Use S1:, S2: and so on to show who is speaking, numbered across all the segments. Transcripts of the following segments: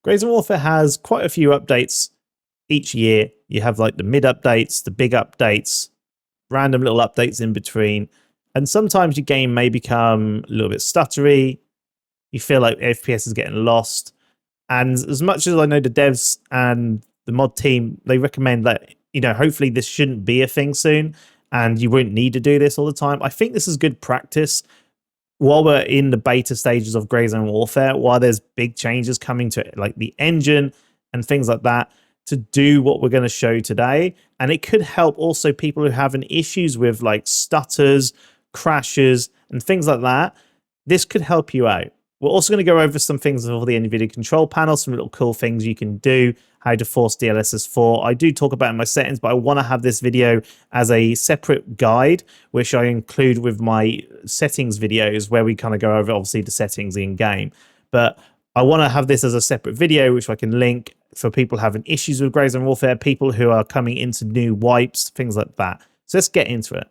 S1: Grayson Warfare has quite a few updates each year. You have like the mid updates, the big updates, random little updates in between. And sometimes your game may become a little bit stuttery. You feel like FPS is getting lost. And as much as I know the devs and the mod team, they recommend that, hopefully this shouldn't be a thing soon and you won't need to do this all the time. I think this is good practice while we're in the beta stages of Grayson Warfare, while there's big changes coming to like the engine and things like that, to do what we're going to show today. And it could help also people who have issues with like stutters, crashes, and things like that. This could help you out. We're also going to go over some things for the Nvidia control panel, some little cool things you can do, how to force DLSS 4. I do talk about it in my settings, but I want to have this video as a separate guide, which I include with my settings videos, where we kind of go over, obviously, the settings in game. But I want to have this as a separate video, which I can link for people having issues with Grayson Warfare, people who are coming into new wipes, things like that. So let's get into it.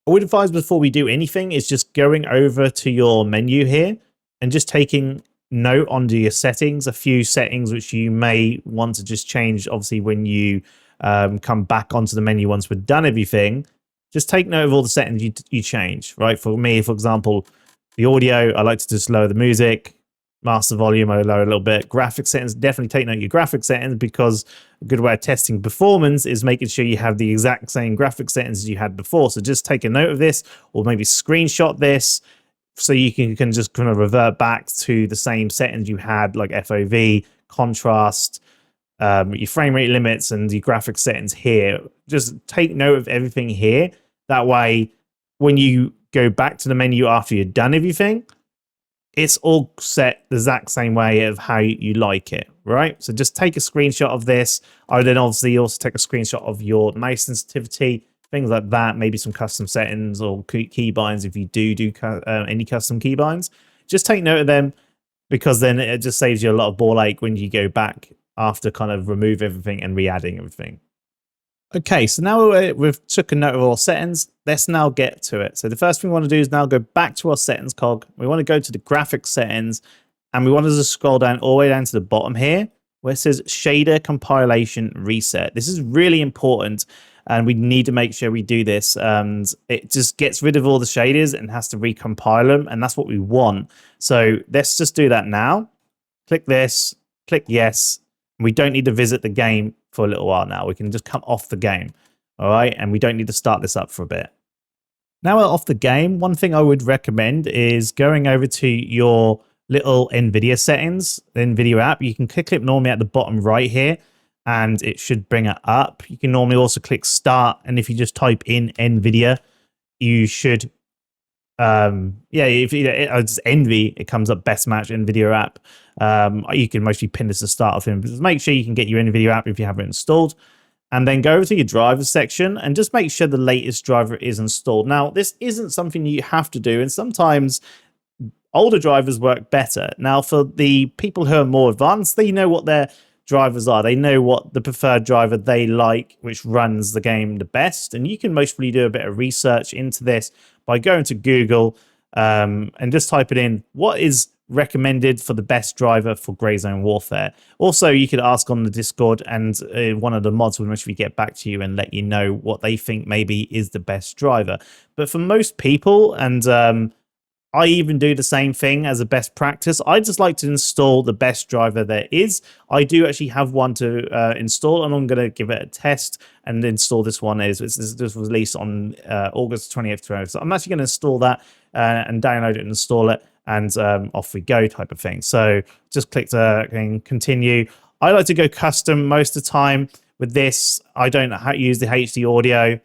S1: I would advise before we do anything is just going over to your menu here and just taking note onto your settings, a few settings which you may want to just change, obviously, when you come back onto the menu once we've done everything. Just take note of all the settings you change, right? For me, for example, the audio, I like to just lower the music. Master volume, I lower a little bit. Graphic settings, definitely take note of your graphic settings, because a good way of testing performance is making sure you have the exact same graphic settings as you had before. So just take a note of this, or maybe screenshot this, so you can just kind of revert back to the same settings you had, like FOV, contrast, your frame rate limits, and your graphic settings here. Just take note of everything here. That way, when you go back to the menu after you've done everything, it's all set the exact same way of how you like it, right? So just take a screenshot of this. I would then obviously also take a screenshot of your mouse sensitivity, things like that, maybe some custom settings or keybinds if you do any custom keybinds. Just take note of them, because then it just saves you a lot of ball ache when you go back after kind of remove everything and re-adding everything. Okay, so now we've took a note of all settings. Let's now get to it. So the first thing we want to do is now go back to our settings cog. We want to go to the graphics settings, and we want to just scroll down all the way down to the bottom here, where it says shader compilation reset. This is really important, and we need to make sure we do this. And it just gets rid of all the shaders and has to recompile them, and that's what we want. So let's just do that now. Click this, click yes. We don't need to visit the game for a little while now. We can just come off the game, all right? And we don't need to start this up for a bit. Now we're off the game, one thing I would recommend is going over to your little Nvidia settings, the Nvidia app. You can click it normally at the bottom right here, and it should bring it up. You can normally also click start, and if you just type in Nvidia, you should if it's Envy, it comes up best match Nvidia app. You can mostly pin this to start off in, but just make sure you can get your Nvidia app if you haven't installed, and then go over to your drivers section and just make sure the latest driver is installed. Now, this isn't something you have to do, and sometimes older drivers work better. Now, for the people who are more advanced, they know what their drivers are. They know what the preferred driver they like, which runs the game the best. And you can mostly do a bit of research into this by going to Google and just type it in, what is recommended for the best driver for Grayson Warfare. Also, you could ask on the Discord, and one of the mods will mostly get back to you and let you know what they think maybe is the best driver. But for most people, and I even do the same thing as a best practice, I just like to install the best driver there is. I do actually have one to install, and I'm going to give it a test and install this one. This was released on August 20th. So I'm actually going to install that and download it and install it, and off we go type of thing. So just click to continue. I like to go custom most of the time with this. I don't use the HD audio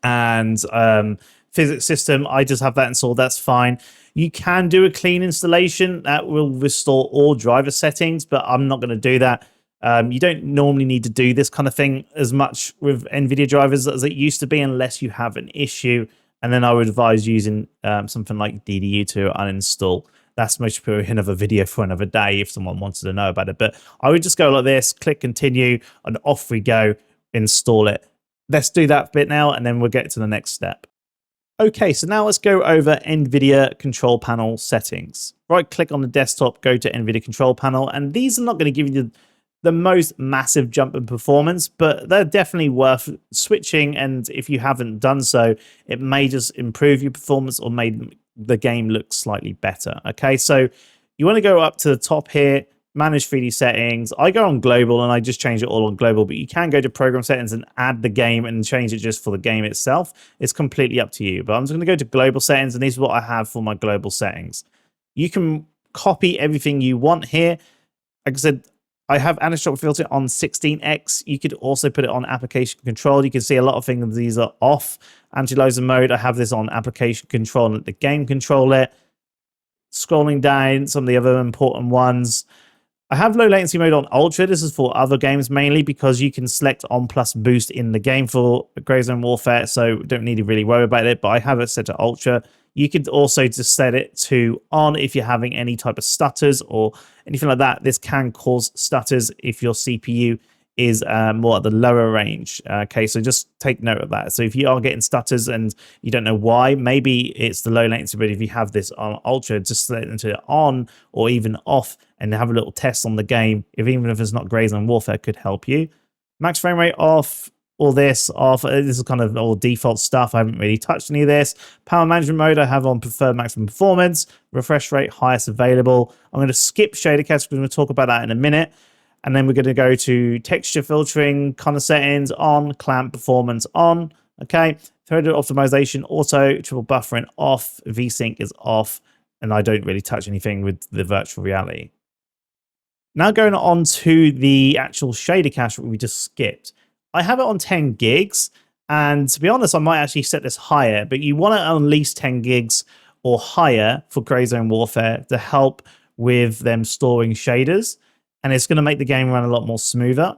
S1: and physics system. I just have that installed. That's fine. You can do a clean installation that will restore all driver settings, but I'm not going to do that. You don't normally need to do this kind of thing as much with Nvidia drivers as it used to be, unless you have an issue. And then I would advise using something like DDU to uninstall. That's most probably another video for another day if someone wanted to know about it. But I would just go like this, click continue, and off we go, install it. Let's do that bit now, and then we'll get to the next step. Okay, so now let's go over NVIDIA control panel settings. Right click on the desktop, go to NVIDIA control panel, and these are not going to give you the most massive jump in performance, but they're definitely worth switching. And if you haven't done so, it may just improve your performance or made the game look slightly better. Okay, so you want to go up to the top here, manage 3D settings. I go on global and I just change it all on global, but you can go to program settings and add the game and change it just for the game itself. It's completely up to you, but I'm just going to go to global settings, and this is what I have for my global settings. You can copy everything you want here. Like I said, I have anisotropic filter on 16x. You could also put it on application control. You can see a lot of things, these are off. Anti-aliasing mode, I have this on application control and let the game control it. Scrolling down, some of the other important ones. I have low latency mode on ultra. This is for other games mainly because you can select on plus boost in the game for Grey Zone Warfare, so don't need to really worry about it, but I have it set to ultra. You could also just set it to on if you're having any type of stutters or anything like that. This can cause stutters if your CPU is more at the lower range. Okay, so just take note of that. So if you are getting stutters and you don't know why, maybe it's the low latency, but if you have this on ultra, just set it to on or even off and have a little test on the game. Even if it's not Grey Zone Warfare, could help you. Max frame rate off, all this off. This is kind of all default stuff. I haven't really touched any of this. Power management mode I have on preferred maximum performance. Refresh rate highest available. I'm going to skip shader cache because we're going to talk about that in a minute. And then we're going to go to texture filtering, kind of settings on, clamp performance on. Okay, threaded optimization auto, triple buffering off, VSync is off, and I don't really touch anything with the virtual reality. Now going on to the actual shader cache we just skipped. I have it on 10 gigs, and to be honest, I might actually set this higher, but you want to at least 10 gigs or higher for Grey Zone Warfare to help with them storing shaders. And it's going to make the game run a lot more smoother.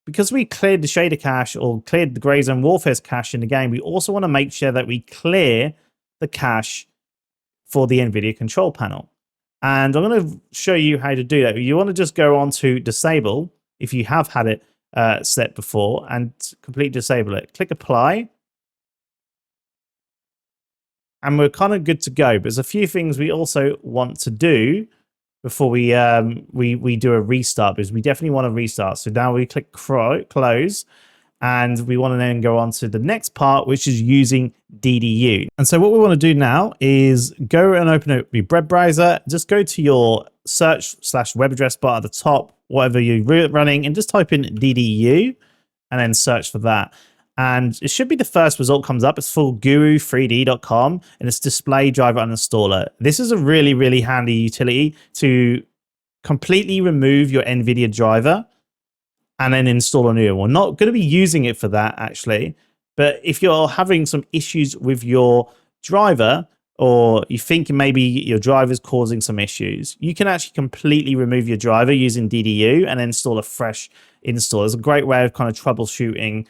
S1: Because we cleared the shader cache or cleared the Grey Zone Warfare's cache in the game, we also want to make sure that we clear the cache for the NVIDIA control panel. And I'm going to show you how to do that. You want to just go on to disable if you have had it set before and completely disable it. Click apply. And we're kind of good to go. But there's a few things we also want to do before we do a restart, because we definitely want to restart. So now we click close, and we want to then go on to the next part, which is using DDU. And so what we want to do now is go and open up your web browser. Just go to your search/web address bar at the top, whatever you're running, and just type in DDU and then search for that. And it should be the first result comes up. It's for guru3d.com, and it's display driver uninstaller. This is a really, really handy utility to completely remove your NVIDIA driver and then install a new one. We're not going to be using it for that, actually. But if you're having some issues with your driver, or you think maybe your driver is causing some issues, you can actually completely remove your driver using DDU and install a fresh install. It's a great way of kind of troubleshooting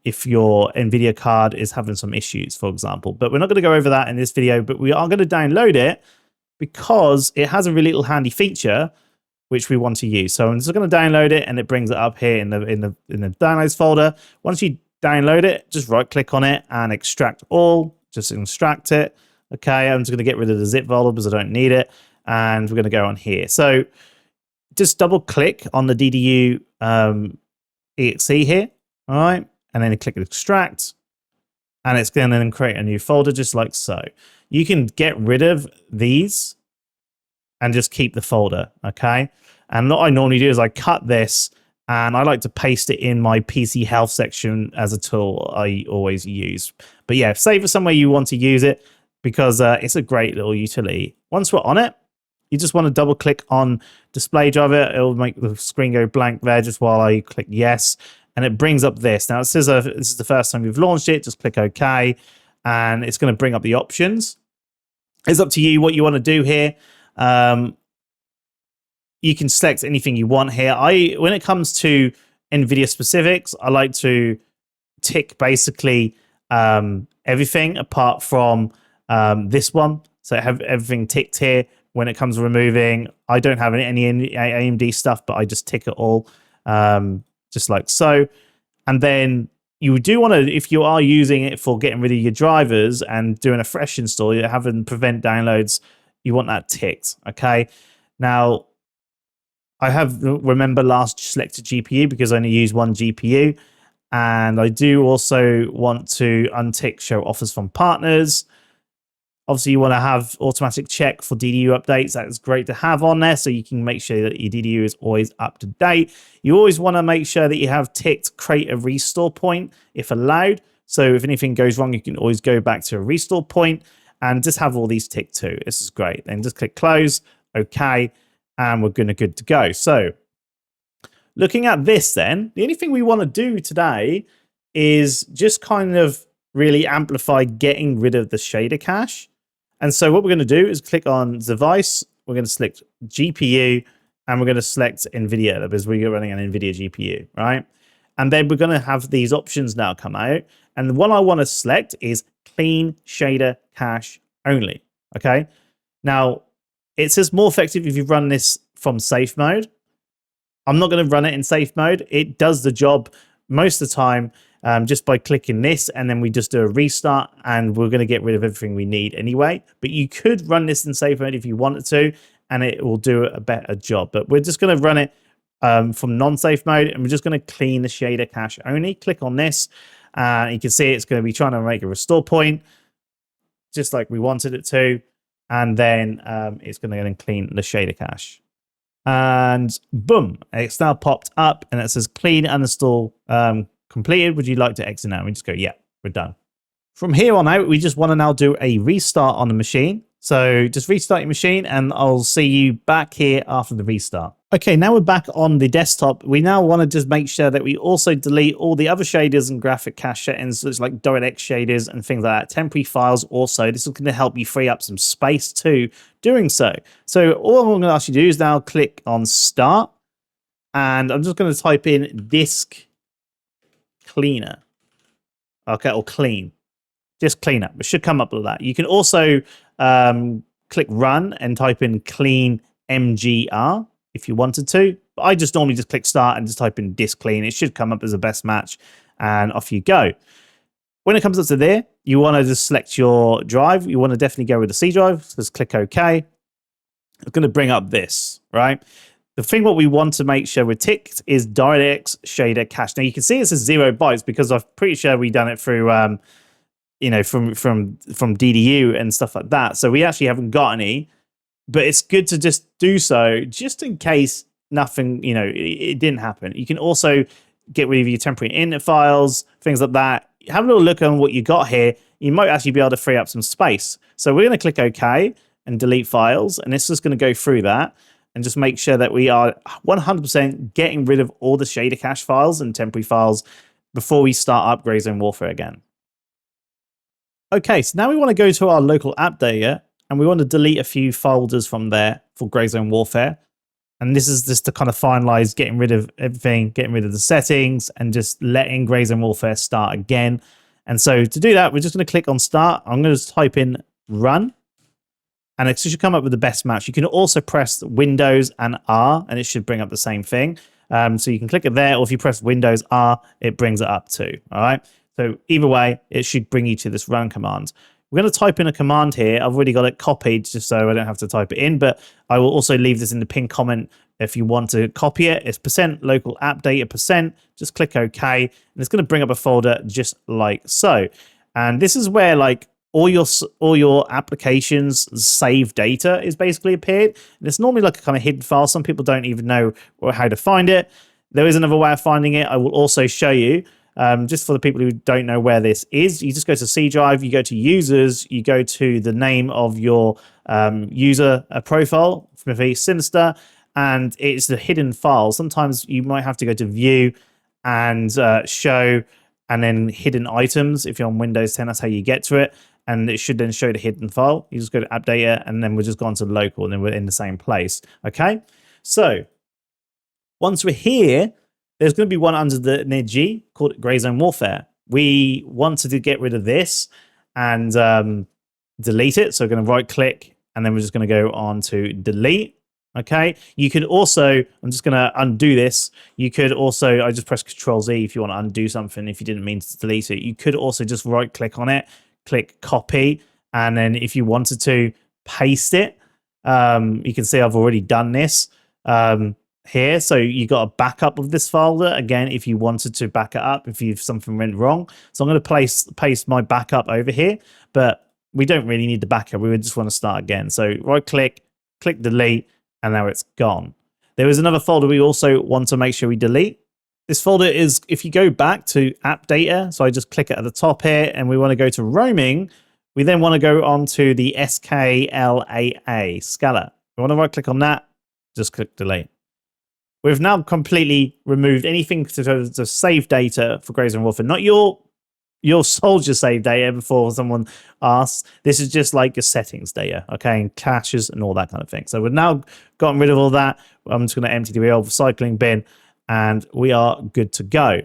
S1: if your NVIDIA card is having some issues, for example. But we're not going to go over that in this video, but we are going to download it because it has a really little handy feature which we want to use. So I'm just going to download it, and it brings it up here in the downloads folder. Once you download it, just right click on it and extract all. Just extract it. Okay, I'm just going to get rid of the zip folder because I don't need it, and we're going to go on here. So just double click on the DDU exe here. All right, and then you click extract, and it's going to then create a new folder just like so. You can get rid of these and just keep the folder, okay? And what I normally do is I cut this, and I like to paste it in my PC health section as a tool I always use. But yeah, save it somewhere you want to use it, because it's a great little utility. Once we're on it, you just want to double click on display driver. It'll make the screen go blank there just while I click yes. And it brings up this. Now, it says this is the first time you've launched it. Just click OK. And it's going to bring up the options. It's up to you what you want to do here. You can select anything you want here. When it comes to NVIDIA specifics, I like to tick basically everything apart from this one. So I have everything ticked here. When it comes to removing, I don't have any AMD stuff, but I just tick it all. Just like so. And then you do want to, if you are using it for getting rid of your drivers and doing a fresh install, you're having prevent downloads, you want that ticked, okay? Now, I have, remember, last selected GPU because I only use one GPU. And I do also want to untick show offers from partners. Obviously, you want to have automatic check for DDU updates. That is great to have on there, so you can make sure that your DDU is always up to date. You always want to make sure that you have ticked create a restore point if allowed. So if anything goes wrong, you can always go back to a restore point and just have all these ticked too. This is great. Then just click close, okay, and we're good to go. So looking at this then, the only thing we want to do today is just kind of really amplify getting rid of the shader cache. And so what we're going to do is click on device, we're going to select GPU, and we're going to select Nvidia because we're running an Nvidia GPU, right? And then we're going to have these options now come out. And the one I want to select is clean shader cache only, okay? Now, it says more effective if you run this from safe mode. I'm not going to run it in safe mode. It does the job most of the time just by clicking this, and then we just do a restart, and we're going to get rid of everything we need anyway. But you could run this in safe mode if you wanted to, and it will do a better job. But we're just going to run it from non-safe mode, and we're just going to clean the shader cache only. Click on this. You can see it's going to be trying to make a restore point, just like we wanted it to. And then it's going to go and clean the shader cache. And boom, it's now popped up and it says clean uninstall completed. Would you like to exit now? We just go, yeah, we're done. From here on out, we just want to now do a restart on the machine. So just restart your machine and I'll see you back here after the restart. Okay, now we're back on the desktop. We now want to just make sure that we also delete all the other shaders and graphic cache settings, so it's like DirectX shaders and things like that. Temporary files also. This is going to help you free up some space too doing so. So all I'm going to ask you to do is now click on Start. And I'm just going to type in disk cleaner. Okay, or clean. Just clean up. It should come up with that. You can also click Run and type in clean MGR. If you wanted to, but I just normally just click start and just type in disk clean. It should come up as a best match and off you go. When it comes up to there, you want to just select your drive. You want to definitely go with the C drive. So just click OK. It's going to bring up this, right? The thing what we want to make sure we're ticked is DirectX shader cache. Now you can see it says 0 bytes because I'm pretty sure we done it through, you know, from DDU and stuff like that. So we actually haven't got any. But it's good to just do so just in case nothing, you know, it didn't happen. You can also get rid of your temporary init files, things like that. Have a little look on what you got here. You might actually be able to free up some space. So we're going to click OK and delete files. And this is going to go through that and just make sure that we are 100% getting rid of all the shader cache files and temporary files before we start up Gray Zone Warfare again. Okay, so now we want to go to our local app data. And we want to delete a few folders from there for Gray Zone Warfare. And this is just to kind of finalize getting rid of everything, getting rid of the settings, and just letting Gray Zone Warfare start again. And so to do that, we're just going to click on Start. I'm going to type in Run. And it should come up with the best match. You can also press Windows and R, and it should bring up the same thing. So you can click it there, or if you press Windows R, it brings it up too. All right. So either way, it should bring you to this Run command. We're going to type in a command here. I've already got it copied just so I don't have to type it in, but I will also leave this in the pinned comment if you want to copy it. It's %local app data %. Just click OK, and it's going to bring up a folder just like so. And this is where like all your applications save data is basically appeared. And it's normally like a kind of hidden file. Some people don't even know how to find it. There is another way of finding it. I will also show you. Just for the people who don't know where this is, you just go to C drive, you go to users, you go to the name of your user profile, for me, SINISTER, and it's the hidden file. Sometimes you might have to go to view and show, and then hidden items. If you're on Windows 10, that's how you get to it. And it should then show the hidden file. You just go to app data, and then we're just gone to local, and then we're in the same place. Okay, so once we're here, there's going to be one under the near G called Gray Zone Warfare. We wanted to get rid of this and delete it. So we're going to right click, and then we're just going to go on to delete. Okay, you could also, I'm just going to undo this. You could also, I just press Control Z if you want to undo something, if you didn't mean to delete it. You could also just right click on it, click copy, and then if you wanted to paste it, you can see I've already done this here. So you got a backup of this folder again if you wanted to back it up if something went wrong. So I'm going to paste my backup over here, but we don't really need the backup. We would just want to start again. So right click, click delete, and now it's gone. There is another folder we also want to make sure we delete. This folder is, if you go back to app data, so I just click it at the top here, and we want to go to roaming. We then want to go on to the SKLAA, Scala. We want to right click on that, just click delete. We've now completely removed anything to save data for Graze and Warfare. Not your soldier save data before someone asks. This is just like your settings data, okay, and caches and all that kind of thing. So we've now gotten rid of all that. I'm just going to empty the old recycling bin, and we are good to go.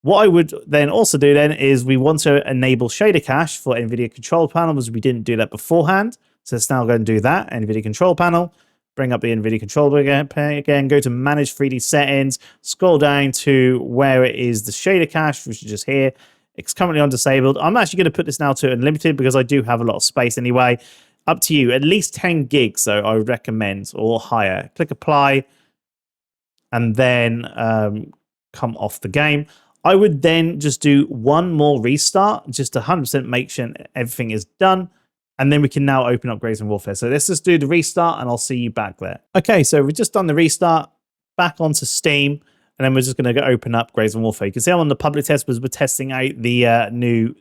S1: What I would then also do then is we want to enable shader cache for NVIDIA control panel, because we didn't do that beforehand. So let's now go and do that. NVIDIA control panel, bring up the NVIDIA controller again, go to manage 3D settings, scroll down to where it is the shader cache, which is just here. It's currently on disabled. I'm actually going to put this now to unlimited because I do have a lot of space anyway. Up to you, at least 10 gigs, so I would recommend, or higher. Click apply, and then come off the game. I would then just do one more restart, just 100% make sure everything is done. And then we can now open up Graze and Warfare. So let's just do the restart, and I'll see you back there. Okay, so we've just done the restart, back onto Steam. And then we're just going to open up Graze and Warfare. You can see I'm on the public test because we're testing out the new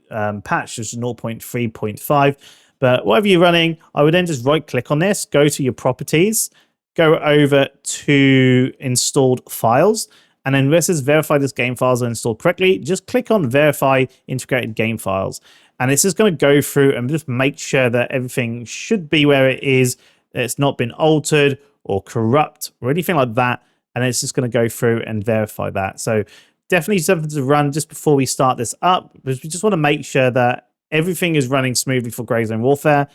S1: patch, which is 0.3.5. But whatever you're running, I would then just right click on this, go to your properties, go over to installed files. And then where it says verify this game files are installed correctly, just click on verify integrated game files. And it's just going to go through and just make sure that everything should be where it is. It's not been altered or corrupt or anything like that. And it's just going to go through and verify that. So definitely something to run just before we start this up, because we just want to make sure that everything is running smoothly for Graze and Warfare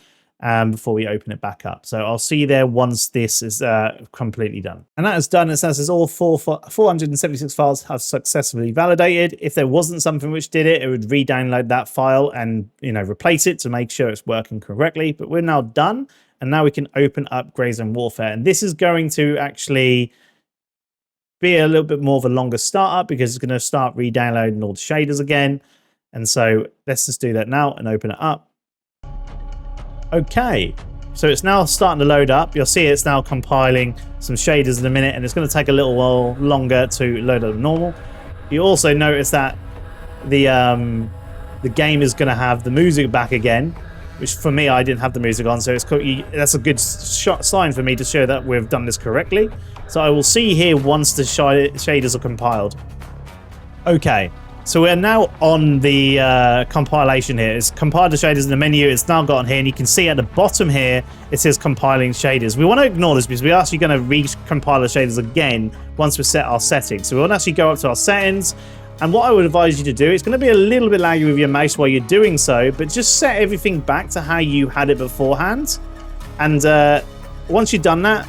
S1: before we open it back up. So I'll see you there once this is completely done. And that is done. It says all 476 files have successfully validated. If there wasn't something which did it, it would re-download that file and replace it to make sure it's working correctly. But we're now done. And now we can open up Graze and Warfare. And this is going to actually be a little bit more of a longer startup because it's going to start re-downloading all the shaders again. And so let's just do that now and open it up. Okay, so it's now starting to load up. You'll see it's now compiling some shaders in a minute, and it's going to take a little while longer to load up normal. You also notice that the game is going to have the music back again, which for me, I didn't have the music on, so it's that's a good sign for me to show that we've done this correctly. So I will see here once the shaders are compiled. Okay, so we're now on the compilation here. It's compiled the shaders in the menu. It's now got on here, and you can see at the bottom here, it says compiling shaders. We want to ignore this because we're actually going to recompile the shaders again once we set our settings. So we want to actually go up to our settings. And what I would advise you to do, it's going to be a little bit laggy with your mouse while you're doing so, but just set everything back to how you had it beforehand. And once you've done that,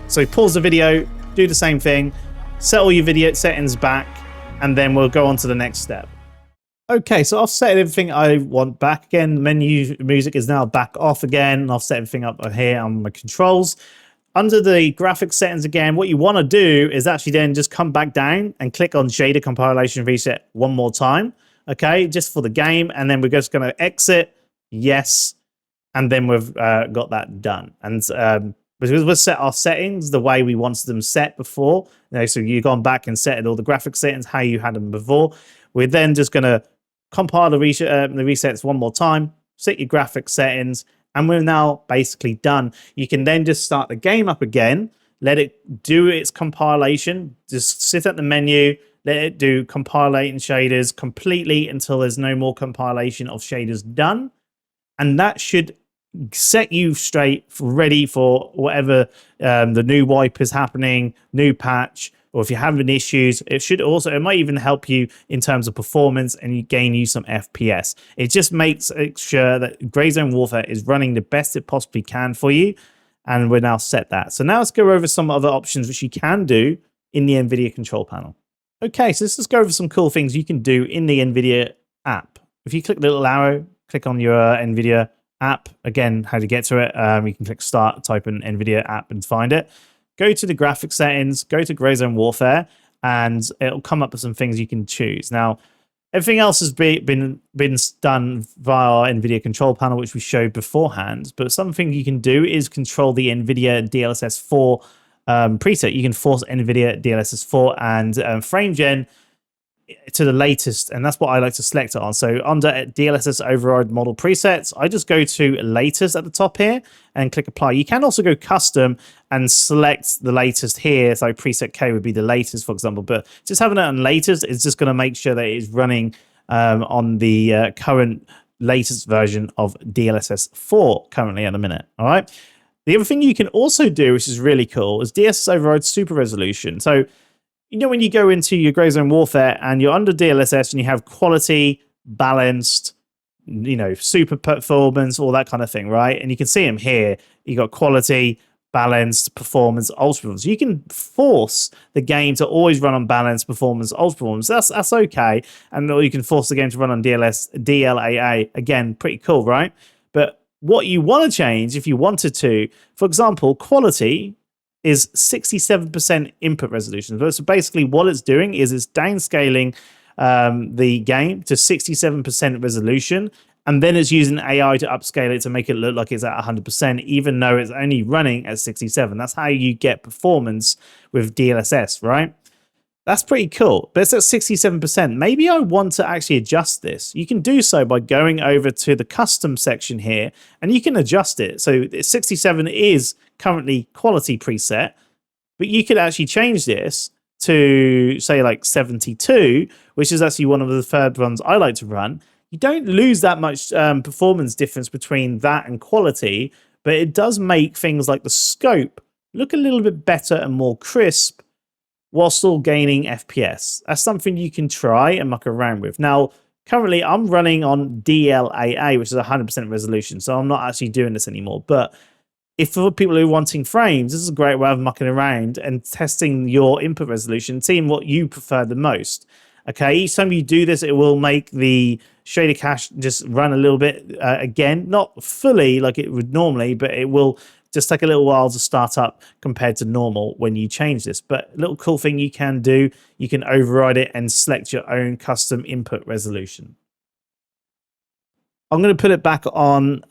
S1: so pause the video, do the same thing, set all your video settings back, and then we'll go on to the next step. Okay, so I've set everything I want back again. Menu music is now back off again, and I've set everything up here on my controls. Under the graphics settings again, what you want to do is actually then just come back down and click on shader compilation reset one more time, okay, just for the game. And then we're just going to exit, yes, and then we've got that done. And because we've set our settings the way we wanted them set before, so you've gone back and set all the graphics settings how you had them before. We're then just going to compile the resets one more time, set your graphics settings, and we're now basically done. You can then just start the game up again, let it do its compilation, just sit at the menu, let it do compilating shaders completely until there's no more compilation of shaders done. And that should set you straight ready for whatever the new wipe is happening, new patch, or if you're having issues, it might even help you in terms of performance and you gain you some FPS. It just makes sure that Graze and Warfare is running the best it possibly can for you. and we're now set that. So now let's go over some other options which you can do in the Nvidia control panel. Okay, so let's just go over some cool things you can do in the Nvidia app. If you click the little arrow, click on your Nvidia app, again, how to get to it, you can click start, type in Nvidia app and find it. Go to the graphics settings, go to Gray Zone Warfare, and it'll come up with some things you can choose. Now, everything else has been done via Nvidia control panel, which we showed beforehand. But something you can do is control the Nvidia DLSS 4 preset. You can force Nvidia DLSS 4 and frame gen to the latest, and that's what I like to select it on. So under DLSS override model presets, I just go to latest at the top here and click apply. You can also go custom and select the latest here. So preset K would be the latest, for example, but just having it on latest is just going to make sure that it is running on the current latest version of DLSS 4 currently at the minute. All right. The other thing you can also do, which is really cool, is DLSS override super resolution. So you know, when you go into your Gray Zone Warfare and you're under DLSS and you have quality, balanced, you know, super performance, all that kind of thing, right? And you can see them here. You got quality, balanced, performance, ultra performance. You can force the game to always run on balanced, performance, ultra performance. That's okay. And or you can force the game to run on DLAA. Again, pretty cool, right? But what you want to change, if you wanted to, for example, quality is 67% input resolution. So basically what it's doing is it's downscaling the game to 67% resolution, and then it's using AI to upscale it to make it look like it's at 100%, even though it's only running at 67. That's how you get performance with DLSS, right? That's pretty cool, but it's at 67%. Maybe I want to actually adjust this. You can do so by going over to the custom section here, and you can adjust it. So 67 is currently quality preset, but you could actually change this to say like 72, which is actually one of the third ones I like to run. You don't lose that much performance difference between that and quality, but it does make things like the scope look a little bit better and more crisp, while still gaining FPS. That's something you can try and muck around with. Now, currently I'm running on DLAA, which is 100% resolution, so I'm not actually doing this anymore. But if for people who are wanting frames, this is a great way of mucking around and testing your input resolution, seeing what you prefer the most. Okay, each time you do this, it will make the shader cache just run a little bit again, not fully like it would normally, but it will just take a little while to start up compared to normal when you change this. But a little cool thing you can do, you can override it and select your own custom input resolution. I'm going to put it back on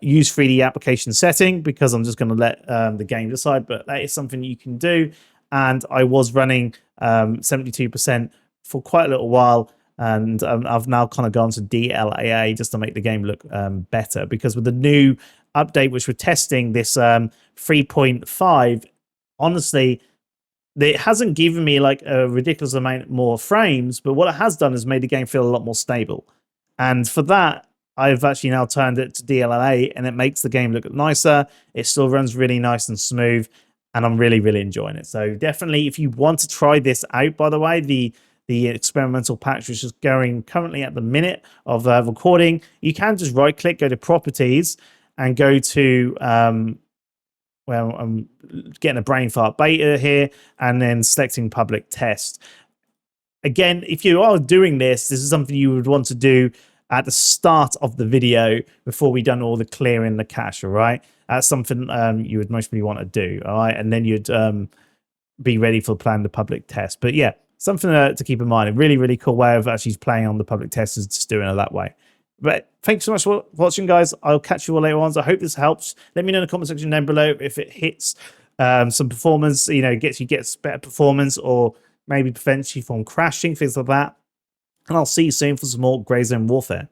S1: use 3D application setting because I'm just going to let the game decide, but that is something you can do. And I was running 72% for quite a little while, and I've now kind of gone to DLAA just to make the game look better, because with the new update which we're testing, this 3.5, honestly, it hasn't given me like a ridiculous amount more frames, but what it has done is made the game feel a lot more stable. And for that, I've actually now turned it to DLLA, and it makes the game look nicer. It still runs really nice and smooth, and I'm really, really enjoying it. So definitely, if you want to try this out, by the way, the experimental patch, which is going currently at the minute of recording, you can just right click, go to properties, and go to well, I'm getting a brain fart beta here, and then selecting public test. Again, if you are doing this is something you would want to do at the start of the video before we done all the clearing the cache. All right, that's something you would mostly want to do. All right, and then you'd be ready for playing the public test. But yeah, something to keep in mind. A really, really cool way of actually playing on the public test is just doing it that way. But thanks so much for watching, guys. I'll catch you all later on. So I hope this helps. Let me know in the comment section down below if it hits some performance, you know, gets better performance, or maybe prevents you from crashing, things like that. And I'll see you soon for some more Gray Zone Warfare.